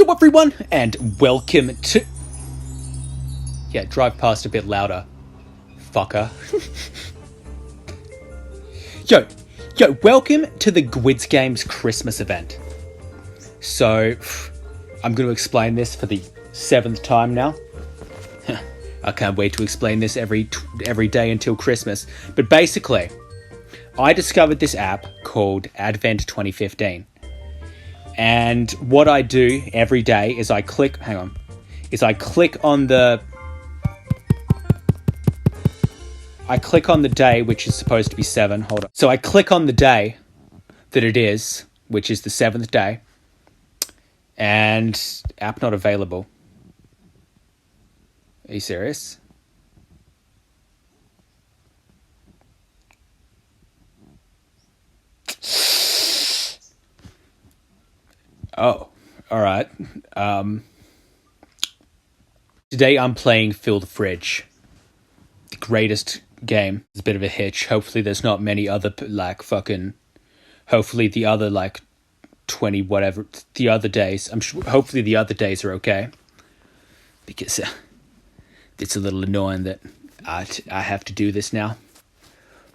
Yo everyone, and welcome to... Yeah, drive past a bit louder, fucker. Yo, welcome to the Gwydsgames Christmas event. So, I'm going to explain this for the 7th time now. I can't wait to explain this every day until Christmas. But basically, I discovered this app called Advent 2015. And what I do every day is I click on the day, which is supposed to be 7. Hold on. So I click on the day that it is, which is the 7th day, and app not available. Are you serious? Oh, all right. Today I'm playing Fill the Fridge. The greatest game. It's a bit of a hitch. Hopefully there's not many other, hopefully the other, 20 whatever, the other days. Hopefully the other days are okay. Because it's a little annoying that I have to do this now.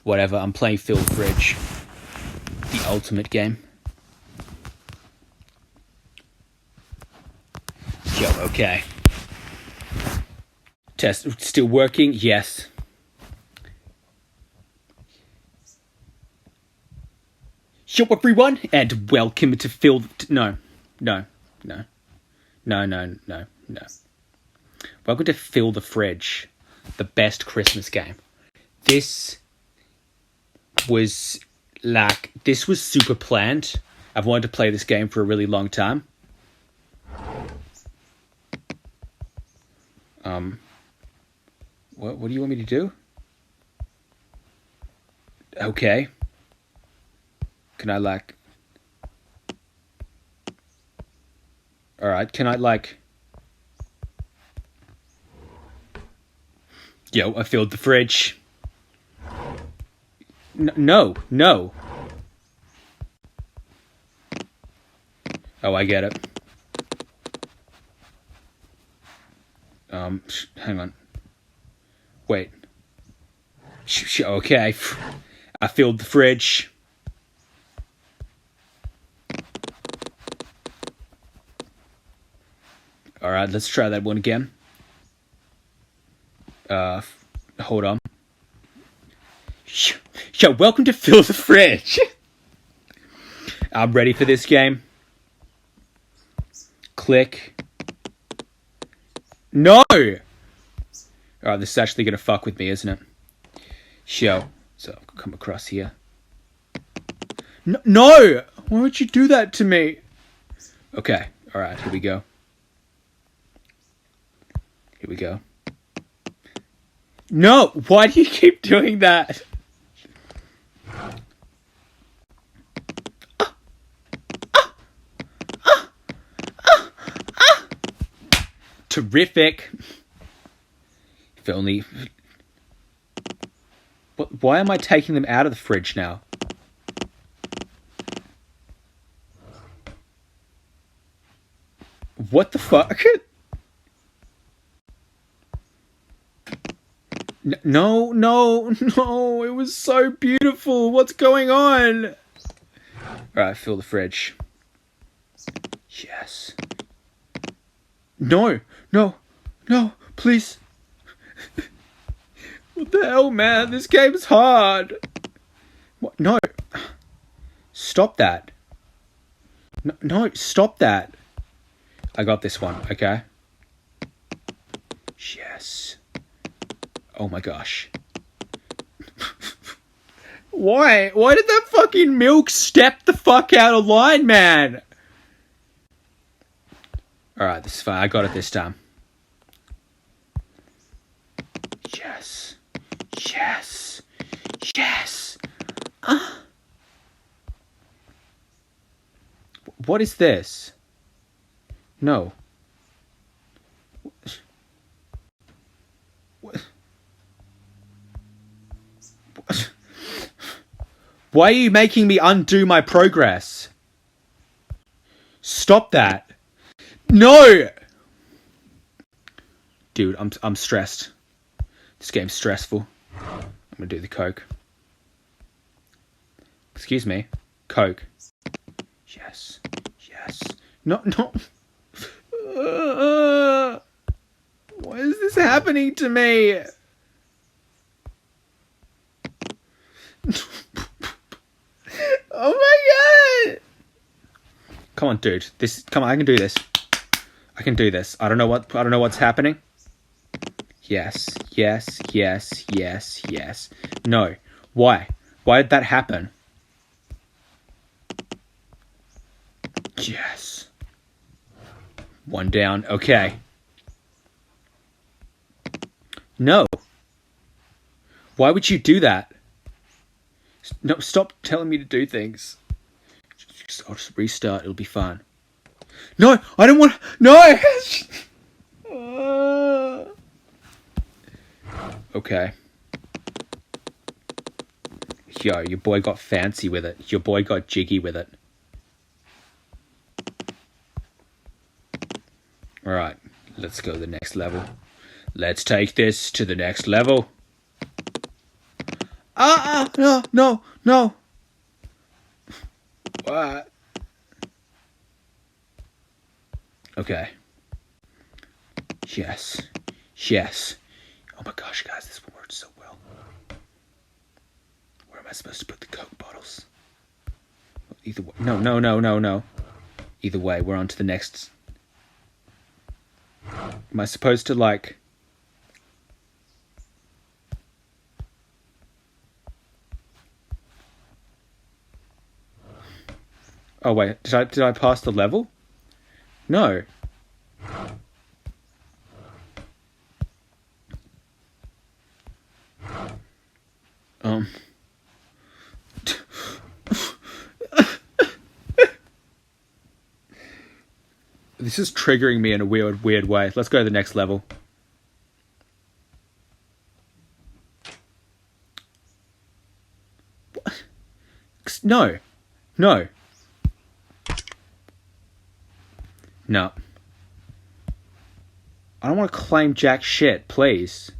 Whatever, I'm playing Fill the Fridge. The ultimate game. Yo, okay. Test still working? Yes. Yo everyone, and welcome to Fill the... No. Welcome to Fill the Fridge, the best Christmas game. This was super planned. I've wanted to play this game for a really long time. What do you want me to do? Okay. Can I Alright, can I Yo, I filled the fridge. No. Oh, I get it. Hang on. Wait. Okay. I filled the fridge. Alright, let's try that one again. Hold on. Yo, welcome to Fill the Fridge. I'm ready for this game. Click. No! Alright, this is actually gonna fuck with me, isn't it? So I'll come across here. No! Why would you do that to me? Okay, alright, here we go. No! Why do you keep doing that? Terrific. If only... Why am I taking them out of the fridge now? What the fuck? No, it was so beautiful. What's going on? Alright, fill the fridge. Yes. No, please. What the hell, man? This game's hard. What? No. Stop that. No, stop that. I got this one, okay? Yes. Oh my gosh. Why? Why did that fucking milk step the fuck out of line, man? Alright, this is fine. I got it this time. Yes. What is this? No. Why are you making me undo my progress? Stop that. No! Dude, I'm stressed. This game's stressful. I'm gonna do the Coke. Excuse me. Coke. Yes. Yes. No. Why is this happening to me? Oh my god! Come on, dude. Come on, I can do this. I can do this. I don't know what's happening. Yes. No. Why? Why did that happen? Yes. One down. Okay. No. Why would you do that? No, stop telling me to do things. I'll just restart. It'll be fine. No, I don't want... No! Okay. Yo, your boy got fancy with it. Your boy got jiggy with it. Alright, let's go to the next level. Let's take this to the next level. No. What? Okay. Yes. Oh my gosh, guys, this worked so well. Where am I supposed to put the Coke bottles? Either way. No. Either way, we're on to the next. Am I supposed to, like... Oh wait, did I pass the level? No. This is triggering me in a weird way. Let's go to the next level. No. I don't want to claim jack shit, please.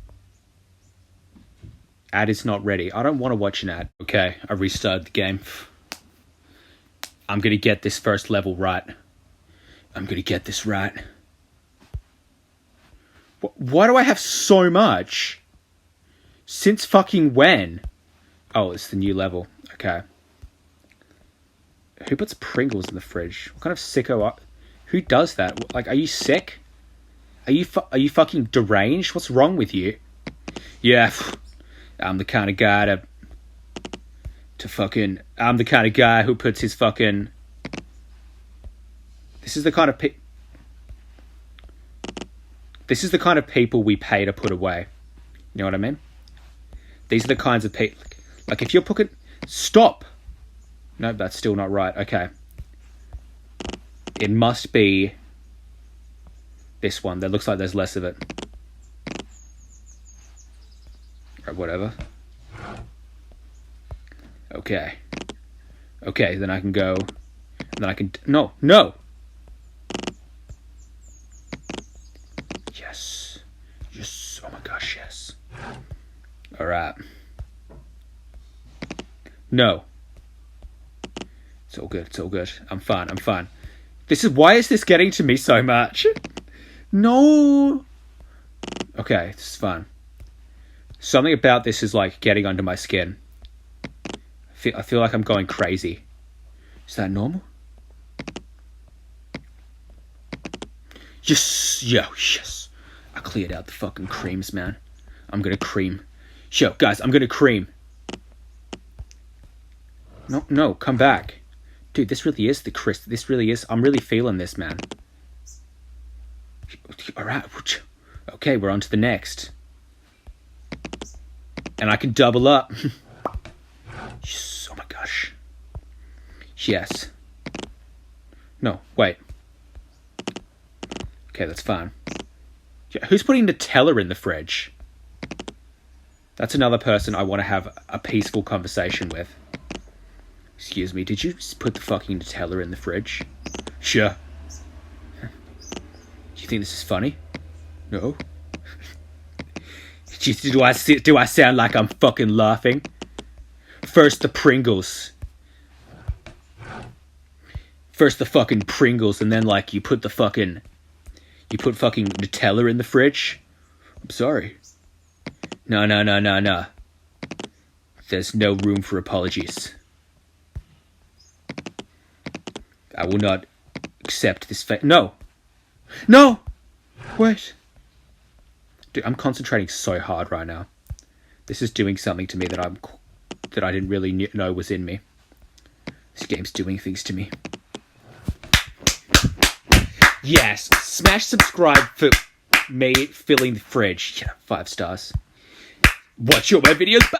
Ad is not ready. I don't want to watch an ad. Okay, I restarted the game. I'm gonna get this first level right. I'm gonna get this right. Why do I have so much? Since fucking when? Oh, it's the new level. Okay. Who puts Pringles in the fridge? What kind of sicko? Who does that? Like, are you sick? Are you fucking deranged? What's wrong with you? Yeah, I'm the kind of guy I'm the kind of guy who puts his fucking... This is the kind of people we pay to put away. You know what I mean? These are the kinds of people... Like, if you're putting... Stop! No, that's still not right. Okay. It must be... this one. That looks like there's less of it. Or whatever. Okay. Okay, then I can go... And then I can... No! Yes. Oh my gosh, yes. Alright. No. It's all good. I'm fine. Why is this getting to me so much? No. Okay, this is fine. Something about this is like getting under my skin. I feel like I'm going crazy. Is that normal? Yes. I cleared out the fucking creams, man. I'm gonna cream. Yo, guys, I'm gonna cream. No, come back. Dude, this really is the crisp. This really is. I'm really feeling this, man. Alright. Okay, we're on to the next. And I can double up. Yes, oh my gosh. Yes. No, wait. Okay, that's fine. Yeah, who's putting Nutella in the fridge? That's another person I want to have a peaceful conversation with. Excuse me, did you put the fucking Nutella in the fridge? Sure. You think this is funny? No. Do I sound like I'm fucking laughing? First the Pringles. First the fucking Pringles, and then like you put fucking Nutella in the fridge. I'm sorry. No. There's no room for apologies. I will not accept this No! Wait. Dude, I'm concentrating so hard right now. This is doing something to me that I didn't really know was in me. This game's doing things to me. Yes, smash subscribe for me filling the fridge. Yeah, 5 stars. Watch your web videos.